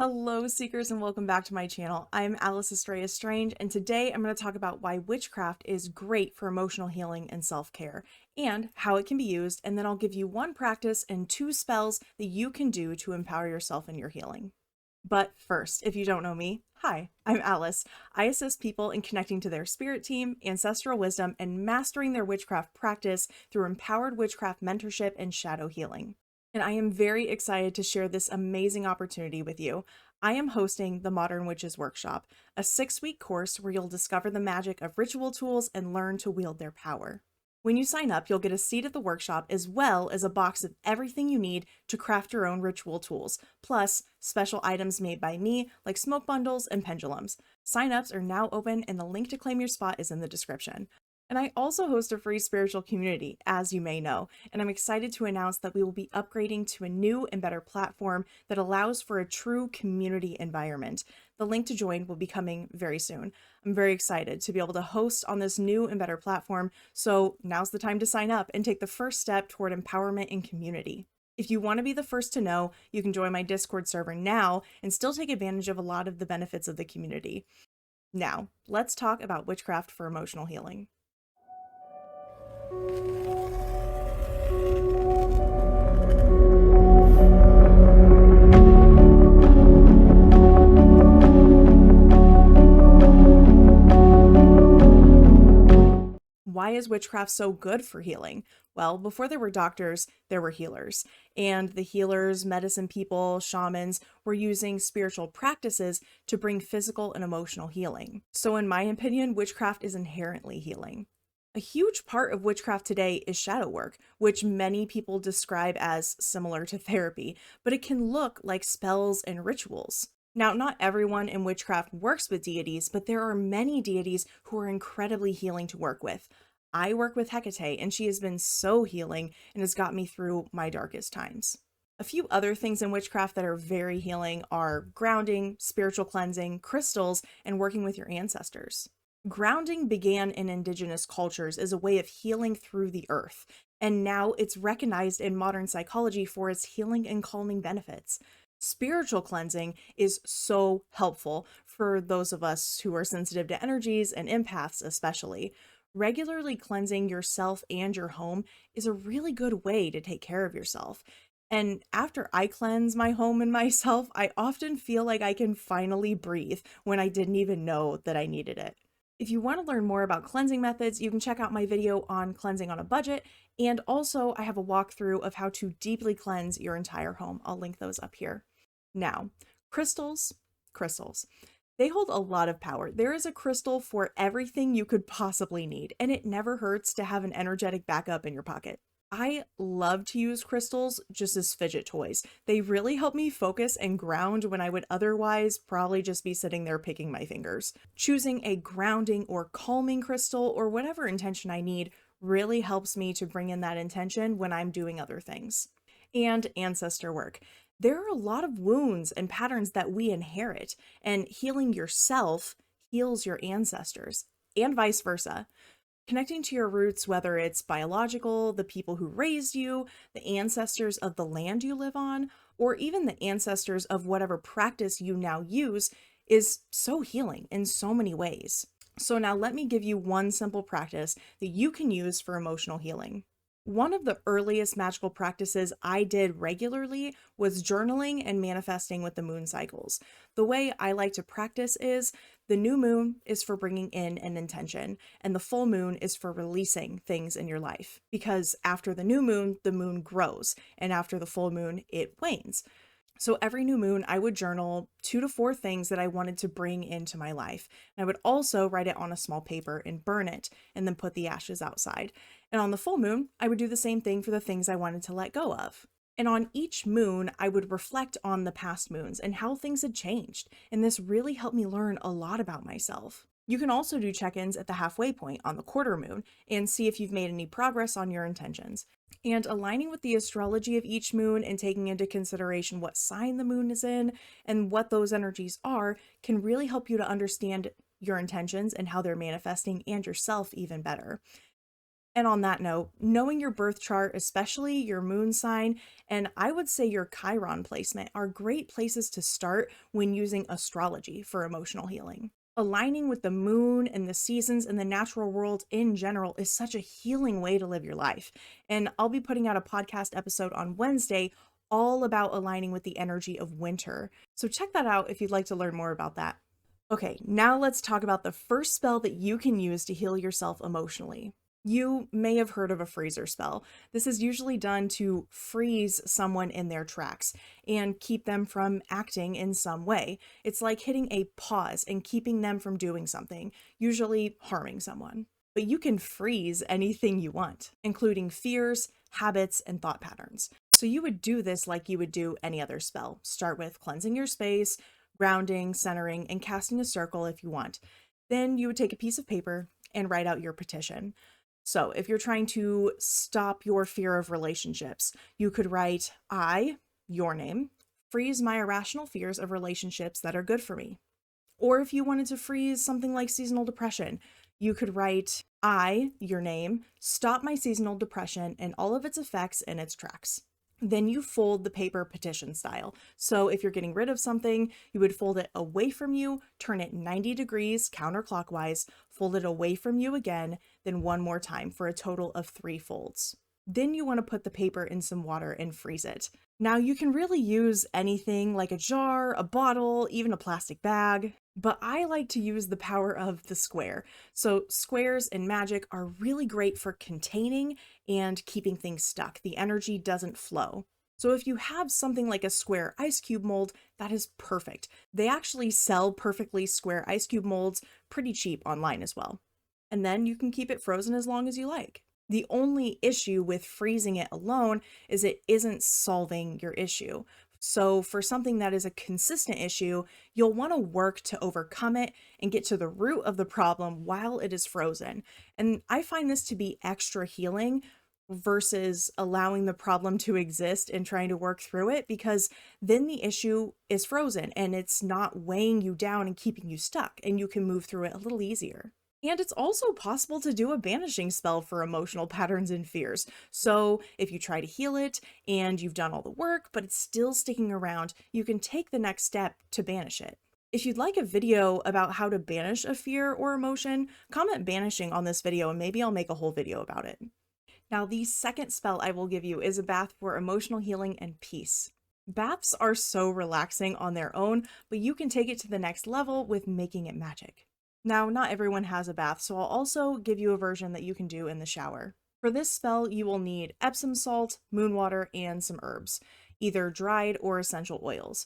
Hello, Seekers, and welcome back to my channel. I'm aliceestreastrange, and today I'm going to talk about why witchcraft is great for emotional healing and self-care, and how it can be used, and then I'll give you one practice and two spells that you can do to empower yourself in your healing. But first, if you don't know me, hi, I'm Alice. I assist people in connecting to their spirit team, ancestral wisdom, and mastering their witchcraft practice through empowered witchcraft mentorship and shadow healing. And I am very excited to share this amazing opportunity with you. I am hosting the Modern Witches Workshop, a 6-week course where you'll discover the magic of ritual tools and learn to wield their power. When you sign up, you'll get a seat at the workshop as well as a box of everything you need to craft your own ritual tools, plus special items made by me like smoke bundles and pendulums. Sign-ups are now open and the link to claim your spot is in the description. And I also host a free spiritual community, as you may know, and I'm excited to announce that we will be upgrading to a new and better platform that allows for a true community environment. The link to join will be coming very soon. I'm very excited to be able to host on this new and better platform, so now's the time to sign up and take the first step toward empowerment and community. If you want to be the first to know, you can join my Discord server now and still take advantage of a lot of the benefits of the community. Now, let's talk about witchcraft for emotional healing. Why is witchcraft so good for healing? Well, before there were doctors, there were healers. And the healers, medicine people, shamans were using spiritual practices to bring physical and emotional healing. So in my opinion, witchcraft is inherently healing. A huge part of witchcraft today is shadow work, which many people describe as similar to therapy, but it can look like spells and rituals. Now, not everyone in witchcraft works with deities, but there are many deities who are incredibly healing to work with. I work with Hecate, and she has been so healing and has got me through my darkest times. A few other things in witchcraft that are very healing are grounding, spiritual cleansing, crystals, and working with your ancestors. Grounding began in indigenous cultures as a way of healing through the earth, and now it's recognized in modern psychology for its healing and calming benefits. Spiritual cleansing is so helpful for those of us who are sensitive to energies and empaths especially. Regularly cleansing yourself and your home is a really good way to take care of yourself. And after I cleanse my home and myself, I often feel like I can finally breathe when I didn't even know that I needed it. If you want to learn more about cleansing methods, you can check out my video on cleansing on a budget, and also I have a walkthrough of how to deeply cleanse your entire home. I'll link those up here. Now, crystals. They hold a lot of power. There is a crystal for everything you could possibly need, and it never hurts to have an energetic backup in your pocket. I love to use crystals just as fidget toys. They really help me focus and ground when I would otherwise probably just be sitting there picking my fingers. Choosing a grounding or calming crystal or whatever intention I need really helps me to bring in that intention when I'm doing other things. And ancestor work. There are a lot of wounds and patterns that we inherit, and healing yourself heals your ancestors, and vice versa. Connecting to your roots, whether it's biological, the people who raised you, the ancestors of the land you live on, or even the ancestors of whatever practice you now use, is so healing in so many ways. So now let me give you one simple practice that you can use for emotional healing. One of the earliest magical practices I did regularly was journaling and manifesting with the moon cycles. The way I like to practice is the new moon is for bringing in an intention, and the full moon is for releasing things in your life. Because after the moon grows, and after the full moon, it wanes. So every new moon, I would journal 2 to 4 things that I wanted to bring into my life. And I would also write it on a small paper and burn it, and then put the ashes outside. And on the full moon, I would do the same thing for the things I wanted to let go of. And on each moon, I would reflect on the past moons and how things had changed. And this really helped me learn a lot about myself. You can also do check-ins at the halfway point on the quarter moon and see if you've made any progress on your intentions. And aligning with the astrology of each moon and taking into consideration what sign the moon is in and what those energies are can really help you to understand your intentions and how they're manifesting and yourself even better. And on that note, knowing your birth chart, especially your moon sign, and I would say your Chiron placement, are great places to start when using astrology for emotional healing. Aligning with the moon and the seasons and the natural world in general is such a healing way to live your life. And I'll be putting out a podcast episode on Wednesday all about aligning with the energy of winter. So check that out if you'd like to learn more about that. Okay, now let's talk about the first spell that you can use to heal yourself emotionally. You may have heard of a freezer spell. This is usually done to freeze someone in their tracks and keep them from acting in some way. It's like hitting a pause and keeping them from doing something, usually harming someone. But you can freeze anything you want, including fears, habits, and thought patterns. So you would do this like you would do any other spell. Start with cleansing your space, grounding, centering, and casting a circle if you want. Then you would take a piece of paper and write out your petition. So if you're trying to stop your fear of relationships, you could write, I, your name, freeze my irrational fears of relationships that are good for me. Or if you wanted to freeze something like seasonal depression, you could write, I, your name, stop my seasonal depression and all of its effects in its tracks. Then you fold the paper petition style. So if you're getting rid of something, you would fold it away from you, turn it 90 degrees counterclockwise, fold it away from you again, then one more time for a total of 3 folds. Then you want to put the paper in some water and freeze it. Now you can really use anything like a jar, a bottle, even a plastic bag, but I like to use the power of the square. So squares in magic are really great for containing and keeping things stuck. The energy doesn't flow. So if you have something like a square ice cube mold, that is perfect. They actually sell perfectly square ice cube molds pretty cheap online as well. And then you can keep it frozen as long as you like. The only issue with freezing it alone is it isn't solving your issue. So for something that is a consistent issue, you'll want to work to overcome it and get to the root of the problem while it is frozen. And I find this to be extra healing versus allowing the problem to exist and trying to work through it, because then the issue is frozen and it's not weighing you down and keeping you stuck, and you can move through it a little easier. And it's also possible to do a banishing spell for emotional patterns and fears. So if you try to heal it and you've done all the work, but it's still sticking around, you can take the next step to banish it. If you'd like a video about how to banish a fear or emotion, comment banishing on this video and maybe I'll make a whole video about it. Now, the second spell I will give you is a bath for emotional healing and peace. Baths are so relaxing on their own, but you can take it to the next level with making it magic. Now, not everyone has a bath, so I'll also give you a version that you can do in the shower. For this spell, you will need Epsom salt, moon water, and some herbs, either dried or essential oils.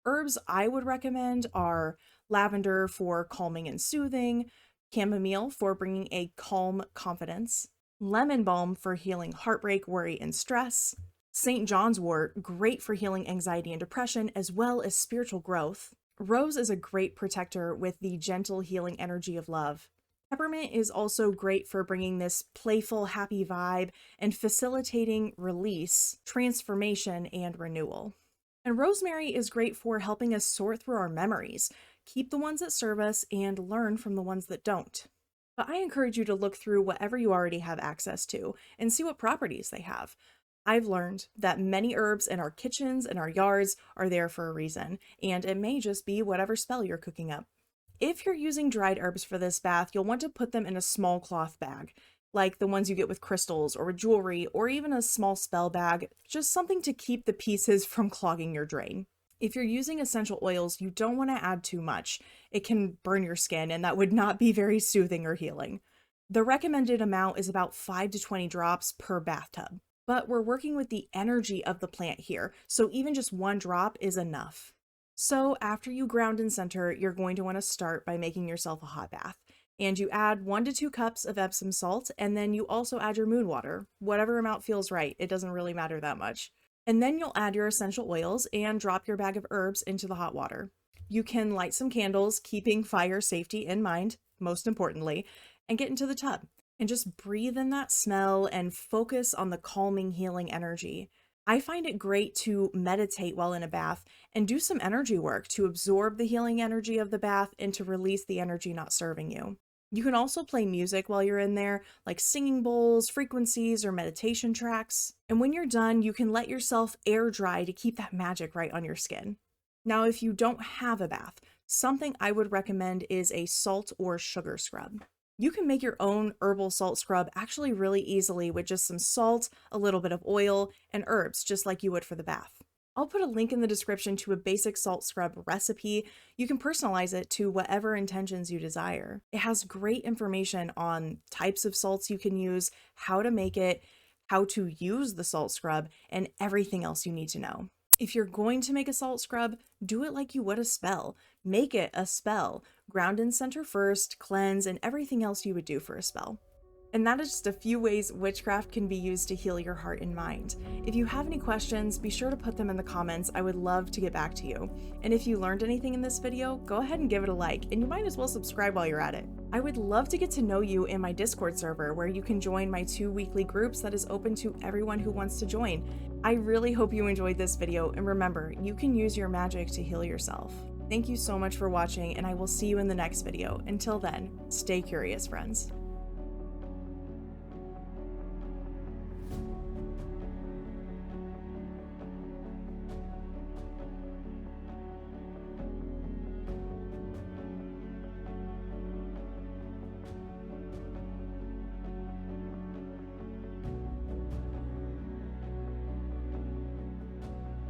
Herbs I would recommend are lavender for calming and soothing, chamomile for bringing a calm confidence, lemon balm for healing heartbreak, worry, and stress, St. John's wort, great for healing anxiety and depression, as well as spiritual growth. Rose is a great protector with the gentle healing energy of love. Peppermint is also great for bringing this playful, happy vibe and facilitating release, transformation, and renewal. And rosemary is great for helping us sort through our memories, keep the ones that serve us, and learn from the ones that don't. But I encourage you to look through whatever you already have access to and see what properties they have. I've learned that many herbs in our kitchens and our yards are there for a reason, and it may just be whatever spell you're cooking up. If you're using dried herbs for this bath, you'll want to put them in a small cloth bag, like the ones you get with crystals or with jewelry, or even a small spell bag, just something to keep the pieces from clogging your drain. If you're using essential oils, you don't want to add too much. It can burn your skin, and that would not be very soothing or healing. The recommended amount is about 5 to 20 drops per bathtub. But we're working with the energy of the plant here, so even just 1 drop is enough. So after you ground and center, you're going to want to start by making yourself a hot bath. And you add 1 to 2 cups of Epsom salt, and then you also add your moon water. Whatever amount feels right, it doesn't really matter that much. And then you'll add your essential oils and drop your bag of herbs into the hot water. You can light some candles, keeping fire safety in mind, most importantly, and get into the tub. And just breathe in that smell and focus on the calming, healing energy. I find it great to meditate while in a bath and do some energy work to absorb the healing energy of the bath and to release the energy not serving you. You can also play music while you're in there, like singing bowls, frequencies, or meditation tracks. And when you're done, you can let yourself air dry to keep that magic right on your skin. Now, if you don't have a bath, something I would recommend is a salt or sugar scrub. You can make your own herbal salt scrub actually really easily with just some salt, a little bit of oil, and herbs, just like you would for the bath. I'll put a link in the description to a basic salt scrub recipe. You can personalize it to whatever intentions you desire. It has great information on types of salts you can use, how to make it, how to use the salt scrub, and everything else you need to know. If you're going to make a salt scrub, do it like you would a spell. Make it a spell. Ground and center first, cleanse, and everything else you would do for a spell. And that is just a few ways witchcraft can be used to heal your heart and mind. If you have any questions, be sure to put them in the comments. I would love to get back to you. And if you learned anything in this video, go ahead and give it a like, and you might as well subscribe while you're at it. I would love to get to know you in my Discord server, where you can join my 2 weekly groups that is open to everyone who wants to join. I really hope you enjoyed this video, and remember, you can use your magic to heal yourself. Thank you so much for watching, and I will see you in the next video. Until then, stay curious, friends.